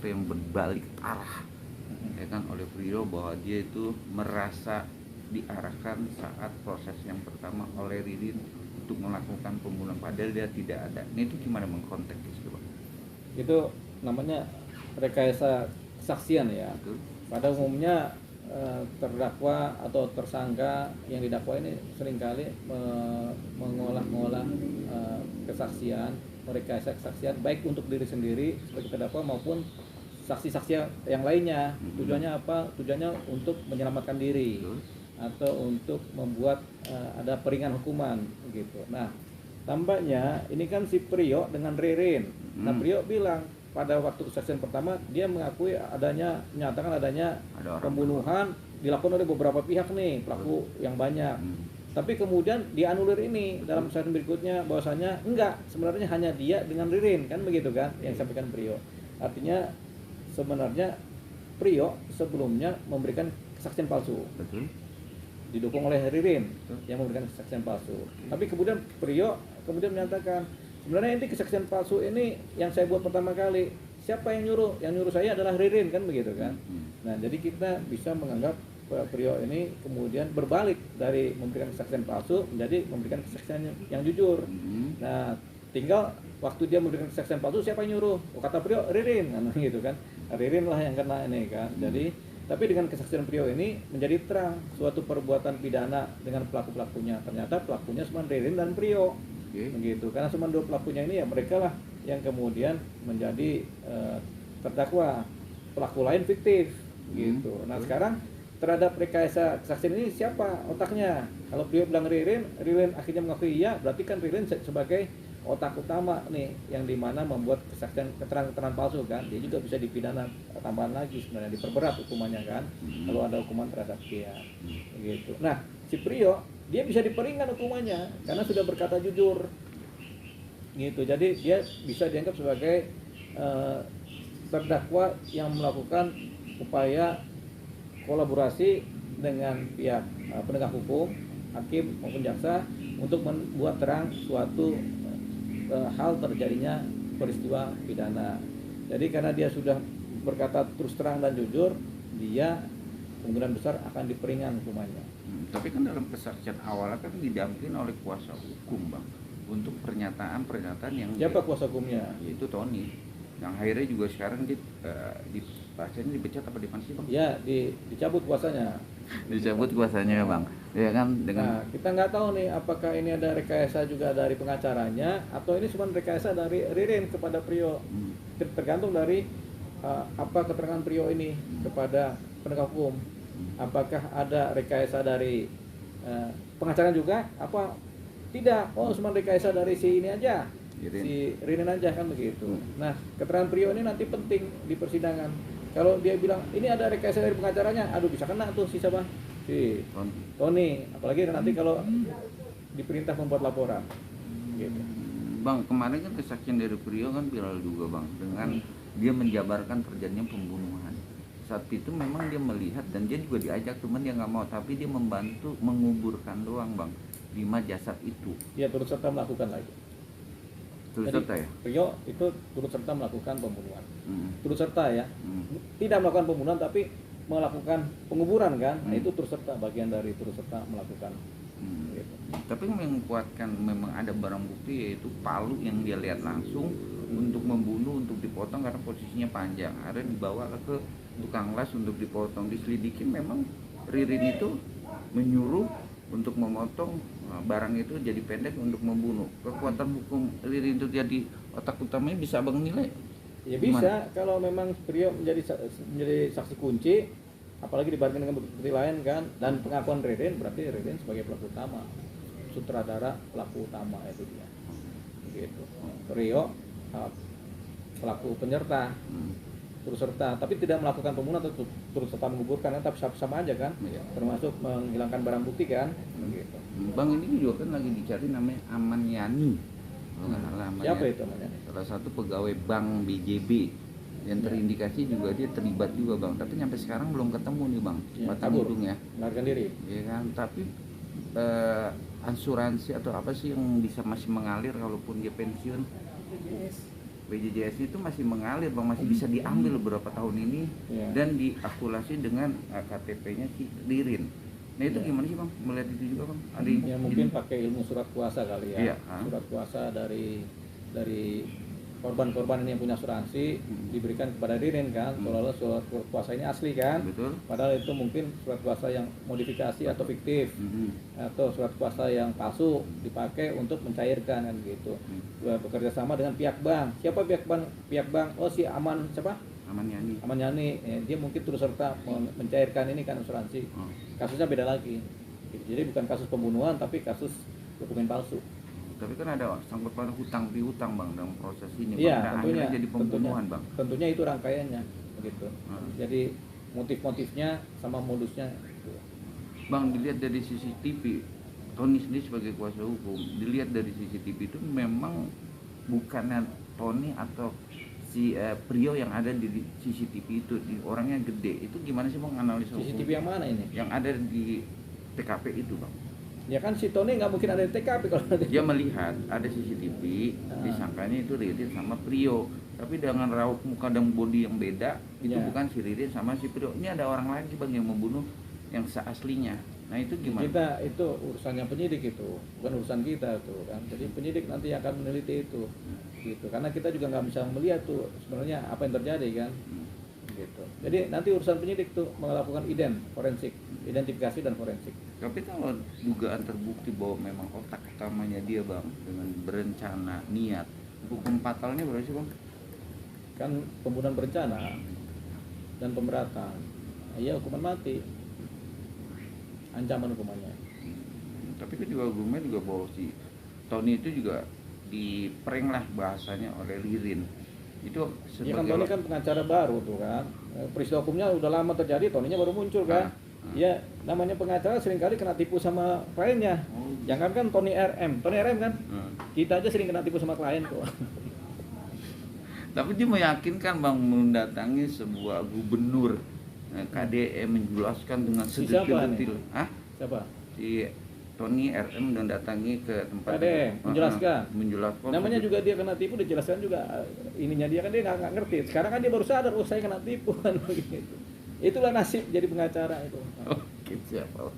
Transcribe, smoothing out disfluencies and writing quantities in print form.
sesuatu yang berbalik arah, ya kan, oleh Prio, bahwa dia itu merasa diarahkan saat proses yang pertama oleh Ririn untuk melakukan pembunuhan padahal dia tidak ada. Ini itu gimana mengkonteks itu, Bang? Itu namanya rekayasa kesaksian ya. Betul. Pada umumnya terdakwa atau tersangka yang didakwa ini seringkali mengolah kesaksian, merekayasa kesaksian baik untuk diri sendiri sebagai terdakwa maupun saksi-saksi yang lainnya. Tujuannya apa? Tujuannya untuk menyelamatkan diri. Betul. Atau untuk membuat ada peringan hukuman gitu. Nah, tampaknya ini kan si Prio dengan Ririn. Nah, Prio bilang pada waktu kesaksian pertama dia mengakui menyatakan adanya pembunuhan dilakukan oleh beberapa pihak nih, pelaku yang banyak. Tapi kemudian dianulir ini dalam kesaksian berikutnya bahwasanya enggak, sebenarnya hanya dia dengan Ririn, kan begitu kan yang disampaikan Prio. Artinya sebenarnya Prio sebelumnya memberikan kesaksian palsu. Betul. Didukung oleh Ririn yang memberikan kesaksian palsu. Tapi kemudian Prio kemudian menyatakan sebenarnya ini kesaksian palsu ini yang saya buat pertama kali. Siapa yang nyuruh? Yang nyuruh saya adalah Ririn, kan begitu kan. Nah, jadi kita bisa menganggap Prio ini kemudian berbalik dari memberikan kesaksian palsu menjadi memberikan kesaksian yang jujur. Nah, tinggal waktu dia memberikan kesaksian palsu siapa yang nyuruh? Oh, kata Prio Ririn, kan gitu kan. Ririn lah yang kena ini kan. Jadi tapi dengan kesaksian Prio ini menjadi terang suatu perbuatan pidana dengan pelaku-pelakunya. Ternyata pelakunya cuma Ririn dan Prio. Begitu. Karena cuma dua pelakunya ini ya mereka lah yang kemudian menjadi terdakwa. Pelaku lain fiktif gitu. Nah, sekarang terhadap rekayasa kesaksian ini siapa otaknya? Kalau Prio bilang Ririn akhirnya mengakui iya, berarti kan Ririn sebagai otak utama nih yang dimana membuat kesaksian keterangan palsu kan. Dia juga bisa dipidana tambahan lagi sebenarnya, diperberat hukumannya kan kalau ada hukuman terhadap dia gitu. Nah, si Prio dia bisa diperingan hukumannya karena sudah berkata jujur gitu. Jadi dia bisa dianggap sebagai terdakwa yang melakukan upaya kolaborasi dengan pihak penegak hukum, hakim maupun jaksa untuk membuat terang suatu hal terjadinya peristiwa pidana. Jadi karena dia sudah berkata terus terang dan jujur, dia kemungkinan besar akan diperingan hukumannya. Tapi kan dalam kesaksian awalnya kan didampingi oleh kuasa hukum, Bang, untuk pernyataan yang siapa kuasa hukumnya? Yaitu Tony, yang akhirnya juga sekarang pasien dipecat apa dipansi, Bang? Ya, dicabut kuasanya. Dicabut kuasanya, Bang. Ya kan dengan kita nggak tahu nih apakah ini ada rekayasa juga dari pengacaranya atau ini cuma rekayasa dari Ririn kepada Prio. Tergantung dari apa keterangan Prio ini kepada penegak hukum. Apakah ada rekayasa dari pengacara juga apa tidak? Oh, cuma rekayasa dari si ini aja, si Ririn aja, kan begitu. Nah, keterangan Prio ini nanti penting di persidangan. Kalau dia bilang ini ada rekayasa dari pengacaranya, aduh bisa kena tuh si siapa? Si Tony. Apalagi nanti kalau diperintah membuat laporan gitu. Bang, kemarin kan kesaksian dari Prio kan viral juga, Bang, dengan dia menjabarkan terjadinya pembunuhan. Saat itu memang dia melihat dan dia juga diajak, cuman dia nggak mau, tapi dia membantu menguburkan doang, Bang, 5 jasad itu. Dia turut serta melakukan lagi. Turut serta ya? Prio itu turut serta melakukan pembunuhan. Turut serta ya. Tidak melakukan pembunuhan tapi melakukan penguburan kan. Nah, itu turut serta, bagian dari turut serta melakukan. Gitu. Tapi menguatkan memang ada barang bukti yaitu palu yang dia lihat langsung untuk membunuh, untuk dipotong karena posisinya panjang. Akhirnya dibawa ke tukang las untuk dipotong. Diselidiki memang Ririn itu menyuruh untuk memotong barang itu jadi pendek untuk membunuh. Kekuatan hukum Ririn itu jadi otak utamanya bisa Abang nilai? Ya bisa. Kalau memang Prio menjadi saksi kunci, apalagi dibandingkan dengan bukti lain kan, dan pengakuan Ririn, berarti Ririn sebagai pelaku utama, sutradara pelaku utama itu dia. Gitu. Prio pelaku penyerta, turut serta, tapi tidak melakukan pembunuhan atau turut serta menguburkan kan, tapi sama aja kan, termasuk menghilangkan barang bukti kan. Gitu. Bang, ini juga kan lagi dicari namanya Aman Yani. Siapa itu namanya? Salah satu pegawai bank BJB yang terindikasi juga dia terlibat juga, Bang, tapi sampai sekarang belum ketemu nih, Bang. Batang hidung ya, melarikan diri ya kan. Tapi asuransi atau apa sih yang bisa masih mengalir kalaupun dia pensiun? BPJS itu masih mengalir bang, masih bisa diambil beberapa tahun ini Iya. dan diakulasi dengan KTP-nya si Ririn. Nah itu Iya. gimana sih bang melihat itu juga bang? Ada yang Ya mungkin pakai ilmu surat kuasa kali ya. Iya, Surat kuasa dari korban-korban ini yang punya asuransi diberikan kepada Ririn kan, seolah-olah surat kuasa ini asli kan. betul. Padahal itu mungkin surat kuasa yang modifikasi atau fiktif atau surat kuasa yang palsu dipakai untuk mencairkan kan gitu. Bekerja sama dengan pihak bank. Siapa pihak bank? Pihak bank. Oh si Aman siapa? Aman ya nih. Aman Yani. Dia mungkin turut serta mencairkan ini kan asuransi. Kasusnya beda lagi. Jadi bukan kasus pembunuhan tapi kasus dokumen palsu. Tapi kan ada sangkut pada hutang piutang bang dalam proses ini. Iya, Bang. Nah, tentunya. akhirnya jadi pembunuhan bang. Tentunya itu rangkaiannya begitu. Jadi motif-motifnya sama modusnya. Bang dilihat dari CCTV, Tony sendiri sebagai kuasa hukum, dilihat dari CCTV itu memang bukannya Tony atau si Prio yang ada di CCTV itu, di orangnya gede. Itu gimana sih bang analisa hukum? CCTV yang mana ini? Yang ada di TKP itu bang. Ya kan si Tony nggak mungkin ada di TKP kalau ada. Dia melihat ada CCTV, disangkanya itu Ririn sama Prio. Tapi dengan raut muka dan body yang beda, itu Ya. bukan si Ririn sama si Prio. Ini ada orang lagi bang yang membunuh yang seaslinya. Nah itu gimana? Kita itu urusannya penyidik itu, bukan urusan kita tuh kan. Jadi penyidik nanti akan meneliti itu, gitu. Karena kita juga nggak bisa melihat tuh sebenarnya apa yang terjadi kan, gitu. Jadi nanti urusan penyidik tuh melakukan identifikasi dan forensik. Tapi kalau dugaan terbukti bahwa memang otak utamanya dia bang dengan berencana niat, hukum fatalnya berapa sih bang? Kan pembunuhan berencana dan pemberatan, ya hukuman mati, ancaman hukumannya. Tapi kan juga argumen juga bahwa si Tony itu juga diprank lah bahasanya oleh Ririn. Itu Ya kan Tony kan pengacara baru tuh kan. Peristiwa hukumnya udah lama terjadi, Tony-nya baru muncul kan. Ya namanya pengacara seringkali kena tipu sama kliennya. Jangan kan Tony RM kan. Kita aja sering kena tipu sama klien kok. Tapi dia meyakinkan bang mendatangi sebuah gubernur KDM menjelaskan dengan sedetil-detil. Siapa? Si Tony RM mendatangi ke tempat KDM menjelaskan. menjelaskan. Namanya juga dia kena tipu, dijelaskan juga ininya dia kan dia nggak ngerti. Sekarang kan dia baru sadar, oh saya kena tipu kan begitu. Itulah nasib jadi pengacara itu. Oke, siapa?